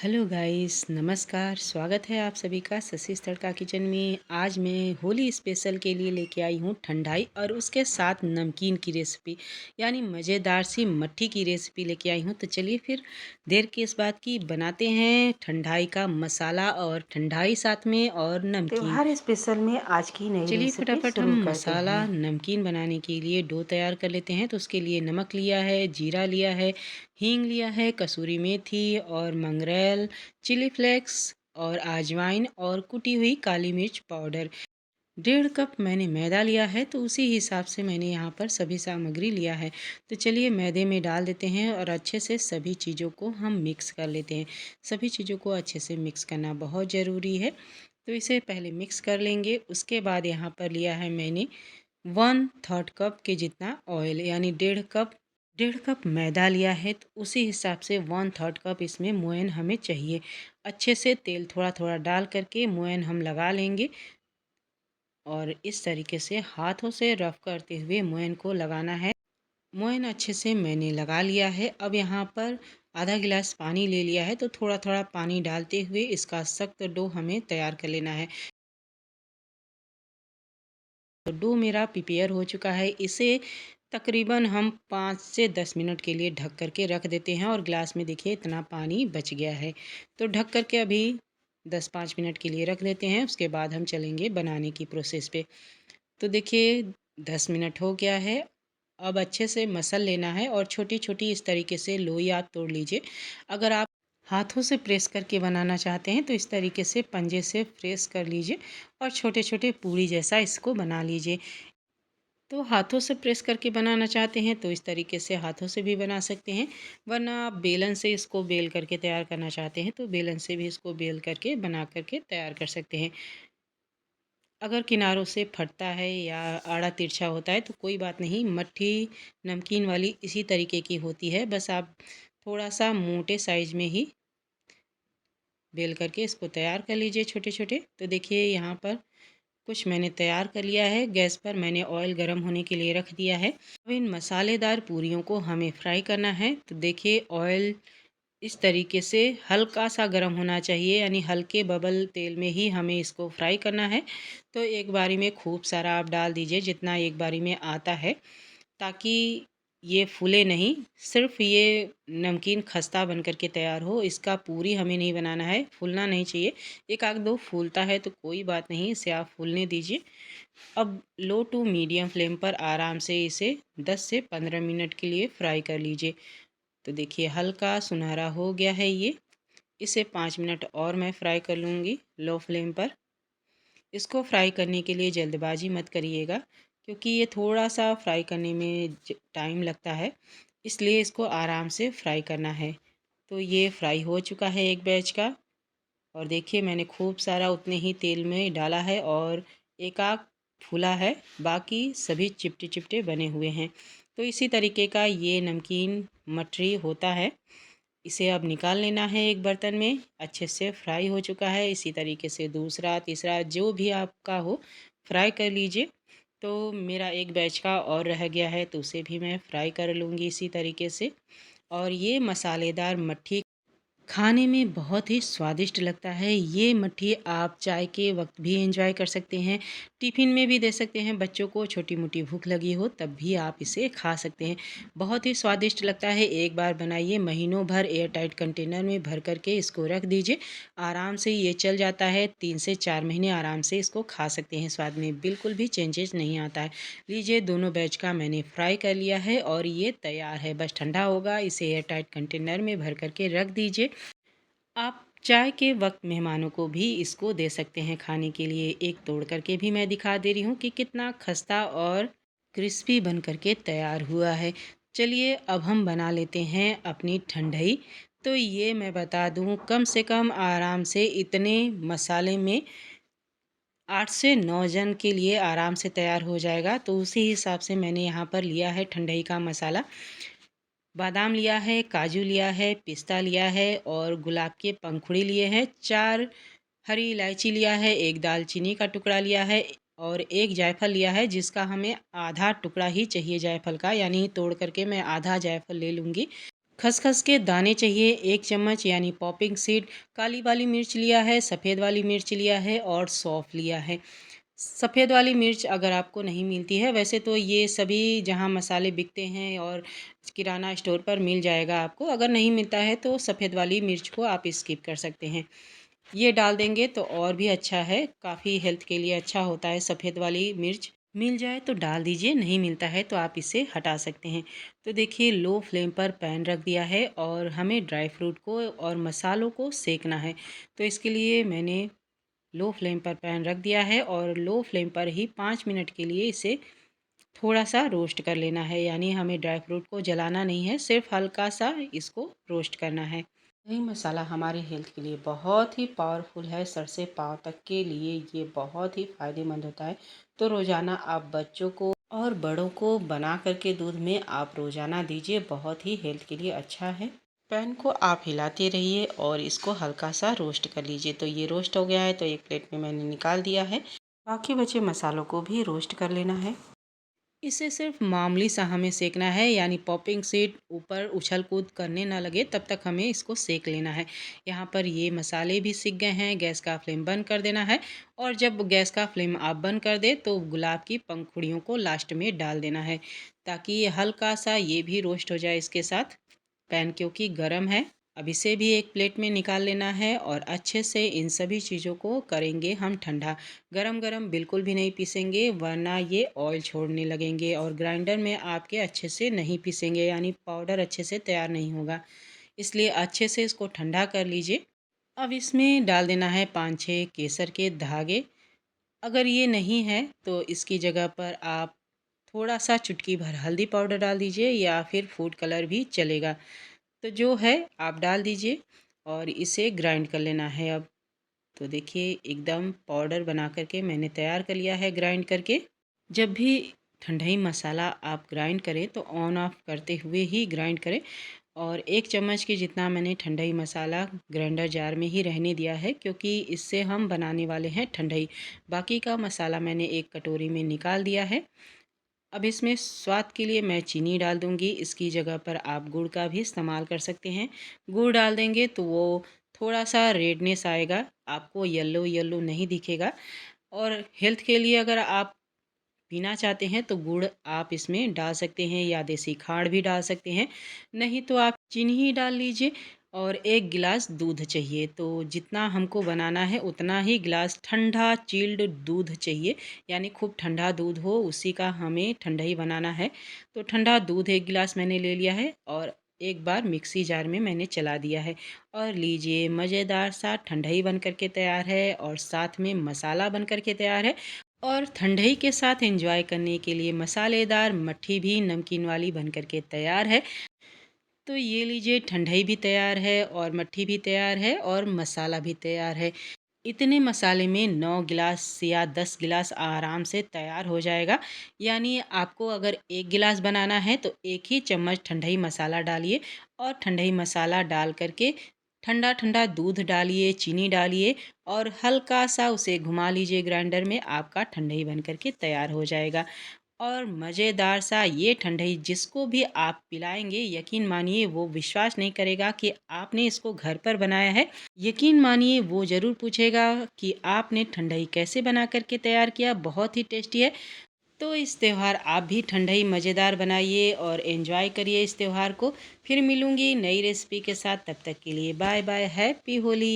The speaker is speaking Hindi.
हेलो गाइस, नमस्कार। स्वागत है आप सभी का शशिस तड़का किचन में। आज मैं होली स्पेशल के लिए लेके आई हूँ ठंडाई और उसके साथ नमकीन की रेसिपी, यानी मज़ेदार सी मट्ठी की रेसिपी लेके आई हूँ। तो चलिए फिर देर किस बात की, बनाते हैं ठंडाई का मसाला और ठंडाई साथ में और नमकीन। त्योहार स्पेशल में आज की नई चलिए रेसिपी फटाफट हम शुरू करते मसाला हैं। नमकीन बनाने के लिए डो तैयार कर लेते हैं। तो उसके लिए नमक लिया है, जीरा लिया है, हींग लिया है, कसूरी मेथी और मंगरेल, चिली फ्लेक्स और अजवाइन और कुटी हुई काली मिर्च पाउडर। 1.5 कप मैंने मैदा लिया है, तो उसी हिसाब से मैंने यहाँ पर सभी सामग्री लिया है। तो चलिए मैदे में डाल देते हैं और अच्छे से सभी चीज़ों को हम मिक्स कर लेते हैं। सभी चीज़ों को अच्छे से मिक्स करना बहुत ज़रूरी है। तो इसे पहले मिक्स कर लेंगे। उसके बाद यहाँ पर लिया है मैंने 1/3 कप के जितना ऑयल, यानी 1.5 कप मैदा लिया है। तो उसी हिसाब से 1/3 कप इसमें मोयन हमें चाहिए। अच्छे से तेल थोड़ा थोड़ा डाल करके मोयन हम लगा लेंगे और इस तरीके से हाथों से रफ करते हुए मोयन को लगाना है। मोयन अच्छे से मैंने लगा लिया है। अब यहाँ पर आधा गिलास पानी ले लिया है, तो थोड़ा थोड़ा पानी डालते हुए इसका सख्त डो हमें तैयार कर लेना है। तो डो मेरा प्रिपेयर हो चुका है। इसे तकरीबन हम 5 से 10 मिनट के लिए ढक करके रख देते हैं और ग्लास में देखिए इतना पानी बच गया है। तो ढक करके अभी 10-5 मिनट के लिए रख देते हैं। उसके बाद हम चलेंगे बनाने की प्रोसेस पे। तो देखिए 10 मिनट हो गया है। अब अच्छे से मसल लेना है और छोटी-छोटी इस तरीके से लोई आप तोड़ लीजिए। अगर आप हाथों से प्रेस करके बनाना चाहते हैं तो इस तरीके से पंजे से प्रेस कर लीजिए और छोटे-छोटे पूरी जैसा इसको बना लीजिए। तो हाथों से प्रेस करके बनाना चाहते हैं तो इस तरीके से हाथों से भी बना सकते हैं, वरना आप बेलन से इसको बेल करके तैयार करना चाहते हैं तो बेलन से भी इसको बेल करके बना करके तैयार कर सकते हैं। अगर किनारों से फटता है या आड़ा तिरछा होता है तो कोई बात नहीं, मट्ठी नमकीन वाली इसी तरीके की होती है। बस आप थोड़ा सा मोटे साइज़ में ही बेल करके इसको तैयार कर लीजिए छोटे छोटे। तो देखिए यहाँ पर कुछ मैंने तैयार कर लिया है। गैस पर मैंने ऑयल गर्म होने के लिए रख दिया है। अब इन मसालेदार पूरियों को हमें फ्राई करना है। तो देखिए ऑयल इस तरीके से हल्का सा गर्म होना चाहिए, यानी हल्के बबल तेल में ही हमें इसको फ्राई करना है। तो एक बारी में खूब सारा आप डाल दीजिए जितना एक बारी में आता है, ताकि ये फूले नहीं, सिर्फ ये नमकीन खस्ता बन कर के तैयार हो। इसका पूरी हमें नहीं बनाना है, फूलना नहीं चाहिए। एक आध दो फूलता है तो कोई बात नहीं, इसे आप फूलने दीजिए। अब लो टू मीडियम फ्लेम पर आराम से इसे 10 से 15 मिनट के लिए फ्राई कर लीजिए। तो देखिए हल्का सुनहरा हो गया है ये। इसे 5 मिनट और मैं फ्राई कर लूँगी लो फ्लेम पर। इसको फ्राई करने के लिए जल्दबाजी मत करिएगा, क्योंकि ये थोड़ा सा फ्राई करने में टाइम लगता है, इसलिए इसको आराम से फ्राई करना है। तो ये फ्राई हो चुका है एक बैच का, और देखिए मैंने खूब सारा उतने ही तेल में डाला है और एक आग फूला है, बाकी सभी चिपटे चिपटे बने हुए हैं। तो इसी तरीके का ये नमकीन मठरी होता है। इसे अब निकाल लेना है एक बर्तन में। अच्छे से फ्राई हो चुका है। इसी तरीके से दूसरा तीसरा जो भी आपका हो फ्राई कर लीजिए। तो मेरा एक बैच का और रह गया है तो उसे भी मैं फ्राई कर लूँगी इसी तरीके से। और ये मसालेदार मट्ठी खाने में बहुत ही स्वादिष्ट लगता है। ये मट्ठी आप चाय के वक्त भी एंजॉय कर सकते हैं, टिफ़िन में भी दे सकते हैं बच्चों को, छोटी-मोटी भूख लगी हो तब भी आप इसे खा सकते हैं। बहुत ही स्वादिष्ट लगता है। एक बार बनाइए, महीनों भर एयर टाइट कंटेनर में भर कर के इसको रख दीजिए। आराम से ये चल जाता है, 3 से 4 महीने आराम से इसको खा सकते हैं। स्वाद में बिल्कुल भी चेंजेज़ नहीं आता है। लीजिए दोनों बैच का मैंने फ्राई कर लिया है और ये तैयार है। बस ठंडा होगा, इसे एयर टाइट कंटेनर में भर कर के रख दीजिए। आप चाय के वक्त मेहमानों को भी इसको दे सकते हैं खाने के लिए। एक तोड़ करके भी मैं दिखा दे रही हूँ कि कितना खस्ता और क्रिस्पी बन करके तैयार हुआ है। चलिए अब हम बना लेते हैं अपनी ठंडाई। तो ये मैं बता दूँ, कम से कम आराम से इतने मसाले में 8 से 9 जन के लिए आराम से तैयार हो जाएगा। तो उसी हिसाब से मैंने यहाँ पर लिया है ठंडाई का मसाला। बादाम लिया है, काजू लिया है, पिस्ता लिया है और गुलाब के पंखुड़ी लिए हैं, 4 हरी इलायची लिया है, 1 दालचीनी का टुकड़ा लिया है और 1 जायफल लिया है, जिसका हमें आधा टुकड़ा ही चाहिए जायफल का, यानी तोड़ करके मैं आधा जायफल ले लूँगी। खसखस के दाने चाहिए 1 चम्मच यानी पॉपिंग सीड, काली वाली मिर्च लिया है, सफ़ेद वाली मिर्च लिया है और सौंफ लिया है। सफ़ेद वाली मिर्च अगर आपको नहीं मिलती है, वैसे तो ये सभी जहाँ मसाले बिकते हैं और किराना स्टोर पर मिल जाएगा आपको। अगर नहीं मिलता है तो सफ़ेद वाली मिर्च को आप स्किप कर सकते हैं। ये डाल देंगे तो और भी अच्छा है, काफ़ी हेल्थ के लिए अच्छा होता है सफ़ेद वाली मिर्च। मिल जाए तो डाल दीजिए, नहीं मिलता है तो आप इसे हटा सकते हैं। तो देखिए लो फ्लेम पर पैन रख दिया है और हमें ड्राई फ्रूट को और मसालों को सेकना है। तो इसके लिए मैंने लो फ्लेम पर पैन रख दिया है और लो फ्लेम पर ही 5 मिनट के लिए इसे थोड़ा-सा रोस्ट कर लेना है, यानी हमें ड्राई फ्रूट को जलाना नहीं है, सिर्फ़ हल्का-सा इसको रोस्ट करना है। दही मसाला हमारे हेल्थ के लिए बहुत ही पावरफुल है, सर से पाँव तक के लिए ये बहुत ही फ़ायदेमंद होता है। तो रोज़ाना आप बच्चों को और बड़ों को बना कर के दूध में आप रोज़ाना दीजिए, बहुत ही हेल्थ के लिए अच्छा है। पैन को आप हिलाते रहिए और इसको हल्का सा रोस्ट कर लीजिए। तो ये रोस्ट हो गया है तो एक प्लेट में मैंने निकाल दिया है। बाकी बचे मसालों को भी रोस्ट कर लेना है। इसे सिर्फ मामूली सा हमें सेकना है, यानी पॉपिंग सीड ऊपर उछल कूद करने ना लगे तब तक हमें इसको सेक लेना है। यहाँ पर ये मसाले भी सिक गए हैं, गैस का फ्लेम बंद कर देना है। और जब गैस का फ्लेम आप बंद कर दे तो गुलाब की पंखुड़ियों को लास्ट में डाल देना है, ताकि ये हल्का सा ये भी रोस्ट हो जाए इसके साथ। पैन क्योंकि गर्म है, अब इसे भी एक प्लेट में निकाल लेना है और अच्छे से इन सभी चीज़ों को करेंगे हम ठंडा। गरम गरम बिल्कुल भी नहीं पीसेंगे, वरना ये ऑयल छोड़ने लगेंगे और ग्राइंडर में आपके अच्छे से नहीं पीसेंगे, यानी पाउडर अच्छे से तैयार नहीं होगा। इसलिए अच्छे से इसको ठंडा कर लीजिए। अब इसमें डाल देना है 5-6 केसर के धागे। अगर ये नहीं है तो इसकी जगह पर आप थोड़ा सा चुटकी भर हल्दी पाउडर डाल दीजिए या फिर फूड कलर भी चलेगा। तो जो है आप डाल दीजिए और इसे ग्राइंड कर लेना है अब। तो देखिए एकदम पाउडर बना करके मैंने तैयार कर लिया है ग्राइंड करके। जब भी ठंडाई मसाला आप ग्राइंड करें तो ऑन ऑफ करते हुए ही ग्राइंड करें। और 1 चम्मच के जितना मैंने ठंडाई मसाला ग्राइंडर जार में ही रहने दिया है, क्योंकि इससे हम बनाने वाले हैं ठंडाई। बाकी का मसाला मैंने एक कटोरी में निकाल दिया है। अब इसमें स्वाद के लिए मैं चीनी डाल दूँगी, इसकी जगह पर आप गुड़ का भी इस्तेमाल कर सकते हैं। गुड़ डाल देंगे तो वो थोड़ा-सा रेडनेस आएगा, आपको येलो येलो नहीं दिखेगा। और हेल्थ के लिए अगर आप पीना चाहते हैं तो गुड़ आप इसमें डाल सकते हैं या देसी खांड भी डाल सकते हैं, नहीं तो आप चीनी ही डाल लीजिए। और 1 गिलास दूध चाहिए, तो जितना हमको बनाना है उतना ही गिलास ठंडा चिल्ड दूध चाहिए, यानी खूब ठंडा दूध हो, उसी का हमें ठंडाई बनाना है। तो ठंडा दूध 1 गिलास मैंने ले लिया है और एक बार मिक्सी जार में मैंने चला दिया है। और लीजिए मज़ेदार सा ठंडाई बन कर के तैयार है और साथ में मसाला बन कर के तैयार है। और ठंडाई के साथ एंजॉय करने के लिए मसालेदार मट्ठी भी नमकीन वाली बनकर के तैयार है। तो ये लीजिए ठंडाई भी तैयार है और मट्ठी भी तैयार है और मसाला भी तैयार है। इतने मसाले में 9 गिलास या 10 गिलास आराम से तैयार हो जाएगा। यानी आपको अगर 1 गिलास बनाना है तो 1 ही चम्मच ठंडाई मसाला डालिए और ठंडाई मसाला डाल करके ठंडा ठंडा दूध डालिए, चीनी डालिए और हल्का सा उसे घुमा लीजिए ग्राइंडर में, आपका ठंडाई बन कर के तैयार हो जाएगा। और मज़ेदार सा ये ठंडाई जिसको भी आप पिलाएँगे, यकीन मानिए वो विश्वास नहीं करेगा कि आपने इसको घर पर बनाया है। यकीन मानिए वो ज़रूर पूछेगा कि आपने ठंडाई कैसे बना कर के तैयार किया, बहुत ही टेस्टी है। तो इस त्योहार आप भी ठंडाई मज़ेदार बनाइए और एंजॉय करिए इस त्योहार को। फिर मिलूँगी नई रेसिपी के साथ, तब तक के लिए बाय बाय, हैप्पी होली।